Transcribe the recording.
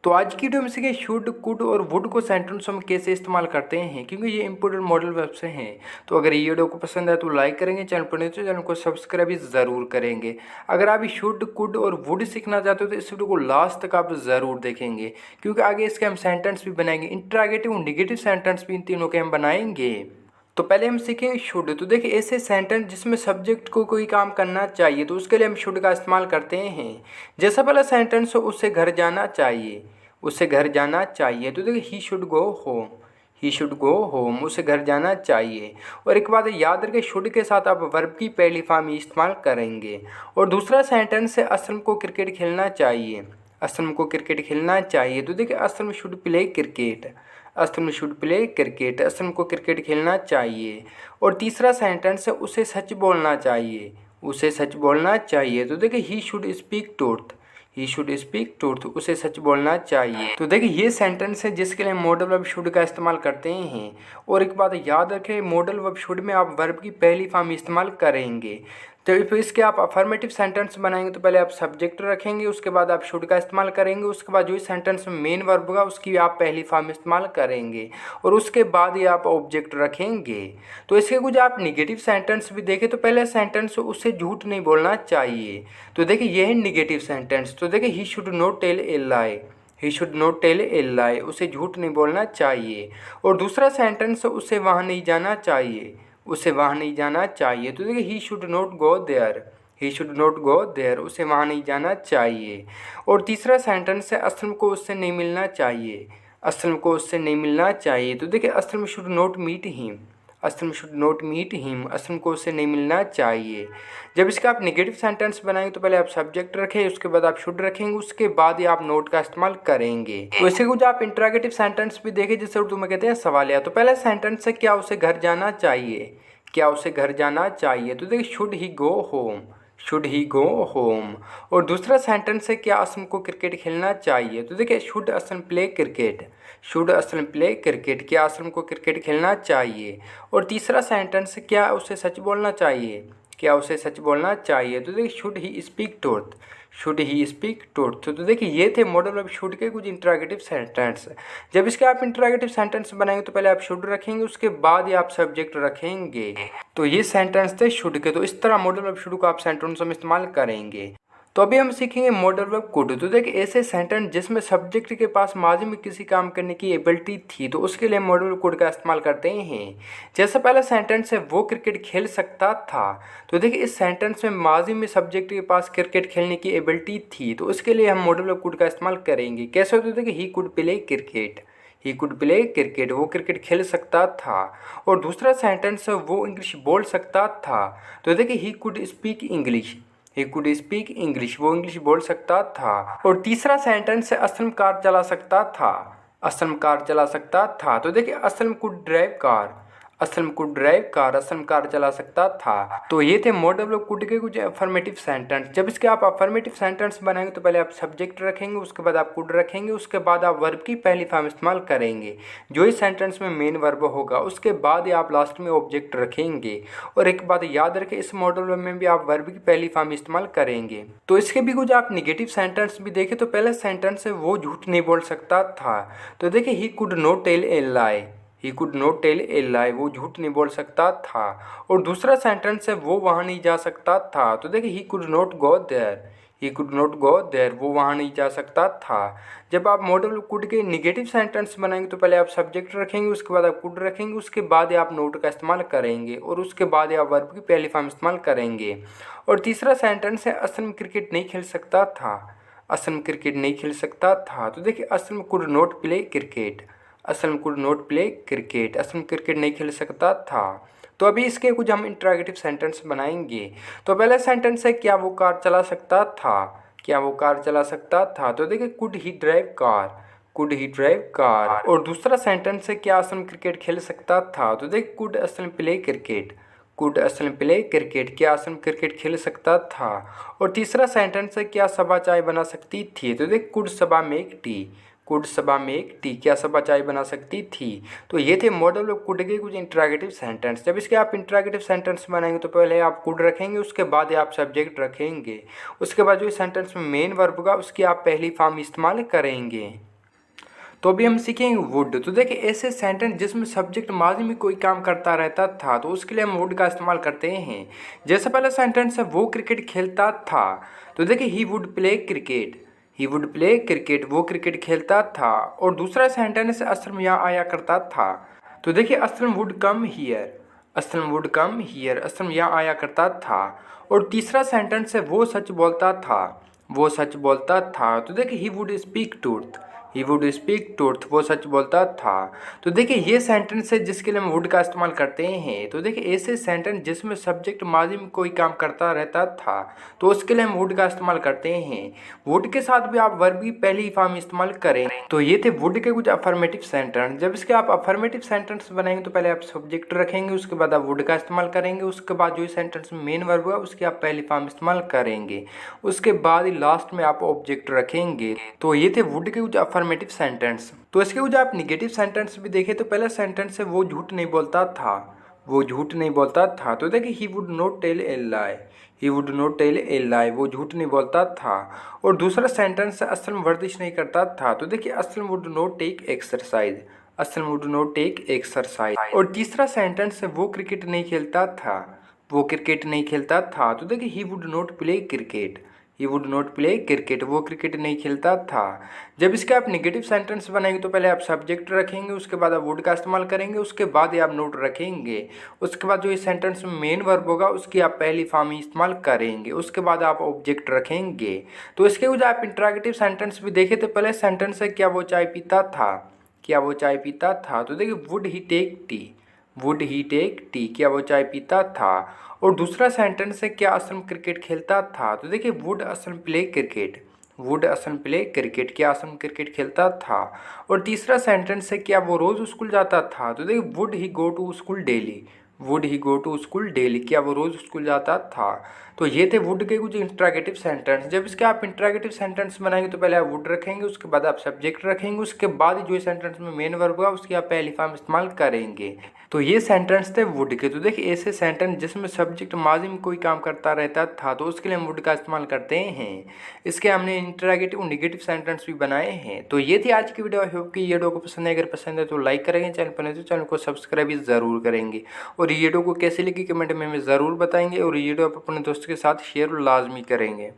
तो आज की वीडियो में सीखे शुड, कुड और वुड को सेंटेंसों में कैसे इस्तेमाल करते हैं, क्योंकि ये इंपॉर्टेंट मॉडल वर्ब से हैं। तो अगर ये वीडियो को पसंद आए तो लाइक करेंगे, चैनल पर नए तो चैनल को सब्सक्राइब भी ज़रूर करेंगे। अगर आप शुड, कुड और वुड सीखना चाहते हो तो इस वीडियो को लास्ट तक आप ज़रूर देखेंगे, क्योंकि आगे इसके हम सेंटेंस भी बनाएंगे, इंट्रागेटिव और निगेटिव सेंटेंस भी इन तीनों के हम बनाएंगे। तो पहले हम सीखेंगे शुड। तो देखिए ऐसे सेंटेंस जिसमें सब्जेक्ट को कोई काम करना चाहिए तो उसके लिए हम शुड का इस्तेमाल करते हैं। जैसा पहला सेंटेंस हो, उससे घर जाना चाहिए, उससे घर जाना चाहिए। तो देखिए he should go home, he should go home, उसे घर जाना चाहिए। और एक बात याद रखें, शुड के साथ आप वर्ब की पहली फॉर्म ही इस्तेमाल करेंगे। और दूसरा सेंटेंस है असलम को क्रिकेट खेलना चाहिए, असलम को क्रिकेट खेलना चाहिए। तो देखिए Aslam should play cricket, Aslam should play cricket, Aslam को क्रिकेट खेलना चाहिए। और तीसरा सेंटेंस है उसे सच बोलना चाहिए, उसे सच बोलना चाहिए। तो देखिए he should speak truth, he should speak truth, उसे सच बोलना चाहिए। तो देखिए ये सेंटेंस है जिसके लिए मॉडल वर्ब शुड का इस्तेमाल करते हैं। और एक बात याद रखें, मॉडल वर्ब शुड में आप वर्ब की पहली फॉर्म इस्तेमाल करेंगे। तो फिर इसके आप अफर्मेटिव सेंटेंस बनाएंगे तो पहले आप सब्जेक्ट रखेंगे, उसके बाद आप शुड का इस्तेमाल करेंगे, उसके बाद जो सेंटेंस में मेन वर्ब होगा उसकी आप पहली फॉर्म इस्तेमाल करेंगे, और उसके बाद ही आप ऑब्जेक्ट रखेंगे। तो इसके कुछ आप निगेटिव सेंटेंस भी देखें तो पहले सेंटेंस उससे झूठ नहीं बोलना चाहिए। तो देखिए ये है निगेटिव सेंटेंस। तो देखिए he should not tell a lie, he should not tell a lie, उसे झूठ नहीं बोलना चाहिए। और दूसरा सेंटेंस उसे वहाँ नहीं जाना चाहिए, उसे वहाँ नहीं जाना चाहिए। तो देखिए he should not go there, he should not go there, उसे वहाँ नहीं जाना चाहिए। और तीसरा सेंटेंस है असलम को उससे नहीं मिलना चाहिए, असलम को उससे नहीं मिलना चाहिए। तो देखिए Aslam should not meet him, Aslam should not meet him, Aslam को उससे नहीं मिलना चाहिए। जब इसका आप नेगेटिव सेंटेंस बनाएंगे तो पहले आप सब्जेक्ट रखें, उसके बाद आप शुड रखेंगे, उसके बाद ही आप नोट का इस्तेमाल करेंगे। तो इसे कुछ आप इंट्रागेटिव सेंटेंस भी देखें जिसे उर्दू में कहते हैं सवालिया। तो पहला सेंटेंस है क्या उसे घर जाना चाहिए, क्या उसे घर जाना चाहिए। तो देखिए should he go home, should he go home. और दूसरा सेंटेंस है क्या असलम को क्रिकेट खेलना चाहिए। तो देखिए should Aslam play cricket, should Aslam play cricket, क्या असलम को क्रिकेट खेलना चाहिए। और तीसरा सेंटेंस है क्या उसे सच बोलना चाहिए, क्या उसे सच बोलना चाहिए। तो देखिए should he speak truth, should he speak truth. तो देखिए ये थे मॉडल ऑफ शुड के कुछ इंट्रागेटिव सेंटेंस। जब इसके आप इंट्रागेटिव सेंटेंस बनाएंगे तो पहले आप शुड रखेंगे, उसके बाद ही आप सब्जेक्ट रखेंगे। तो ये सेंटेंस थे शुड के। तो इस तरह मॉडल ऑफ शुड को आप सेंटेंसों में इस्तेमाल करेंगे। तो अभी हम सीखेंगे मॉडल वर्ब कुड। तो देखिए ऐसे सेंटेंस जिसमें सब्जेक्ट के पास माजी में किसी काम करने की एबिलिटी थी तो उसके लिए मॉडल वर्ब कुड का इस्तेमाल करते हैं। जैसा पहला सेंटेंस है वो क्रिकेट खेल सकता था। तो देखिए इस सेंटेंस में माजी में सब्जेक्ट के पास क्रिकेट खेलने की एबिलिटी थी तो उसके लिए हम मॉडल वर्ब कुड का इस्तेमाल करेंगे। कैसे होता है, देखिए he could play cricket, he could play cricket, वो क्रिकेट खेल सकता था। और दूसरा सेंटेंस है वो इंग्लिश बोल सकता था। तो देखिए he could speak English, he could speak English, वो इंग्लिश बोल सकता था। और तीसरा सेंटेंस है असलम कार चला सकता था, असलम कार चला सकता था। तो देखिए Aslam could drive car, Aslam could drive car, Aslam car चला सकता था। तो ये थे मॉडल ऑफ कुड के कुछ अफर्मेटिव सेंटेंस। जब इसके आप अफर्मेटिव सेंटेंस बनाएंगे तो पहले आप सब्जेक्ट रखेंगे, उसके बाद आप कुड रखेंगे, उसके बाद आप वर्ब की पहली फॉर्म इस्तेमाल करेंगे। जो इस सेंटेंस में मेन वर्ब होगा उसके बाद ही आप लास्ट में ऑब्जेक्ट रखेंगे। और एक बात याद रखें, इस मॉडल में भी आप वर्ब की पहली फॉर्म इस्तेमाल करेंगे। तो इसके भी कुछ आप निगेटिव सेंटेंस भी देखें तो पहला सेंटेंस है वो झूठ नहीं बोल सकता था। तो देखिए he could not tell a lie, he could not tell a lie, वो झूठ नहीं बोल सकता था। और दूसरा सेंटेंस है वो वहाँ नहीं जा सकता था। तो देखिए he could not go there, he could not go there, वो वहाँ नहीं जा सकता था। जब आप मॉडल कुड के निगेटिव सेंटेंस बनाएंगे तो पहले आप सब्जेक्ट रखेंगे, उसके बाद आप कुड रखेंगे, उसके बाद ही आप नोट का इस्तेमाल करेंगे, और उसके बाद ही आप वर्ब की पहली फॉर्म इस्तेमाल करेंगे। और तीसरा सेंटेंस है असलम क्रिकेट नहीं खेल सकता था, असलम क्रिकेट नहीं खेल सकता था। तो देखिए Aslam could not play cricket, Aslam could not play cricket, Aslam cricket नहीं खेल सकता था। तो अभी इसके कुछ हम इंट्रागेटिव सेंटेंस बनाएंगे। तो पहला सेंटेंस है क्या वो कार चला सकता था, क्या वो कार चला सकता था। तो देखिए could he drive car, could he drive car. और दूसरा सेंटेंस है क्या असलम क्रिकेट खेल सकता था। तो देखिए could Aslam play cricket, could Aslam play cricket, क्या असलम क्रिकेट खेल सकता था। और तीसरा सेंटेंस है क्या सबा चाय बना सकती थी। तो देख could Saba make tea, could Saba make tea, क्या सबा चाय बना सकती थी। तो ये थे मॉडल ऑफ कुड के कुछ इंट्रागेटिव सेंटेंस। जब इसके आप इंट्रागेटिव सेंटेंस बनाएंगे तो पहले आप कुड रखेंगे, उसके बाद ही आप सब्जेक्ट रखेंगे, उसके बाद जो सेंटेंस में मेन वर्ब होगा उसकी आप पहली फॉर्म इस्तेमाल करेंगे। तो अभी हम सीखेंगे वुड। तो देखिए ऐसे सेंटेंस जिसमें सब्जेक्ट माजी में कोई काम करता रहता था तो उसके लिए हम वुड का इस्तेमाल करते हैं। जैसे पहला सेंटेंस है वो क्रिकेट खेलता था, तो देखिए he would play cricket, he would play cricket, वो क्रिकेट खेलता था। और दूसरा सेंटेंस असलम यहाँ आया करता था, तो देखिए Aslam would come here, Aslam would come here, Aslam यहाँ आया करता था। और तीसरा सेंटेंस है वो सच बोलता था, वो सच बोलता था, तो देखिए he would speak truth, he would speak truth, वो सच बोलता था। तो देखिए ये सेंटेंस है जिसके लिए हम वुड का इस्तेमाल करते हैं। तो देखिए ऐसे सेंटेंस जिसमें सब्जेक्ट माजी में कोई काम करता रहता था तो उसके लिए हम वुड का इस्तेमाल करते हैं। वुड के साथ भी आप वर्ब की पहली फॉर्म इस्तेमाल करें। तो ये थे वुड के कुछ अफर्मेटिव सेंटेंस। जब इसके आप अफर्मेटिव सेंटेंस बनाएंगे तो पहले आप सब्जेक्ट रखेंगे, उसके बाद आप वुड का इस्तेमाल करेंगे, उसके बाद जो सेंटेंस में मेन वर्ब है उसकी आप पहली फॉर्म इस्तेमाल करेंगे, उसके बाद लास्ट में आप ऑब्जेक्ट रखेंगे। तो ये थे वुड के कुछ अफर्मेटिव सेंटेंस। तो इसके कुछ आप निगेटिव सेंटेंस भी देखें तो पहला सेंटेंस है वो झूठ नहीं बोलता था, वो झूठ नहीं बोलता था, तो देखिए he would not tell a lie, he would not tell a lie, वो झूठ नहीं बोलता था। और दूसरा सेंटेंस है असलम वर्जिश नहीं करता था, तो देखिए Aslam would not take exercise, Aslam would not take exercise. और तीसरा सेंटेंस है वो क्रिकेट नहीं खेलता था, वो क्रिकेट नहीं खेलता था, तो देखिए he would not play cricket, he would not play cricket, वो क्रिकेट नहीं खेलता था। जब इसके आप नेगेटिव सेंटेंस बनाएंगे तो पहले आप सब्जेक्ट रखेंगे, उसके बाद आप वुड का इस्तेमाल करेंगे, उसके बाद ही आप नोट रखेंगे, उसके बाद जो इस सेंटेंस में मेन वर्ब होगा उसकी आप पहली फॉर्म ही इस्तेमाल करेंगे, उसके बाद आप ऑब्जेक्ट रखेंगे। तो इसके कुछ आप इंटरोगेटिव सेंटेंस भी देखे तो पहले सेंटेंस है क्या वो चाय पीता था, क्या वो चाय पीता था, तो देखिए would he take tea, would he take tea, क्या वो चाय पीता था। और दूसरा सेंटेंस है क्या असलम क्रिकेट खेलता था, तो देखिए would Aslam play cricket, would Aslam play cricket, क्या असलम क्रिकेट खेलता था। और तीसरा सेंटेंस है क्या वो रोज़ स्कूल जाता था, तो देखिए would he go to school daily, would he go to school daily, क्या वो रोज़ स्कूल जाता था। तो ये थे वुड के कुछ इंट्रागेटिव सेंटेंस। जब इसके आप इंट्रागेटिव सेंटेंस बनाएंगे तो पहले आप वुड रखेंगे, उसके बाद आप सब्जेक्ट रखेंगे, उसके बाद जो सेंटेंस में मेन वर्ब होगा उसकी आप पहली फॉर्म इस्तेमाल करेंगे। तो ये सेंटेंस थे वुड के। तो देखिए ऐसे सेंटेंस जिसमें सब्जेक्ट माजी में कोई काम करता रहता था तो उसके लिए हम वुड का इस्तेमाल करते हैं। इसके हमने इंट्रागेटिव और निगेटिव सेंटेंस भी बनाए हैं। तो ये थी आज की वीडियो। आई होप कि ये वीडियो को पसंद है, अगर पसंद है तो लाइक करेंगे, चैनल पर नहीं तो चैनल को सब्सक्राइब भी ज़रूर करेंगे। और ये वीडियो को कैसे लगी कमेंट में हमें ज़रूर बताएंगे, और ये वीडियो आप अपने दोस्तों के साथ शेयर लाजमी करेंगे।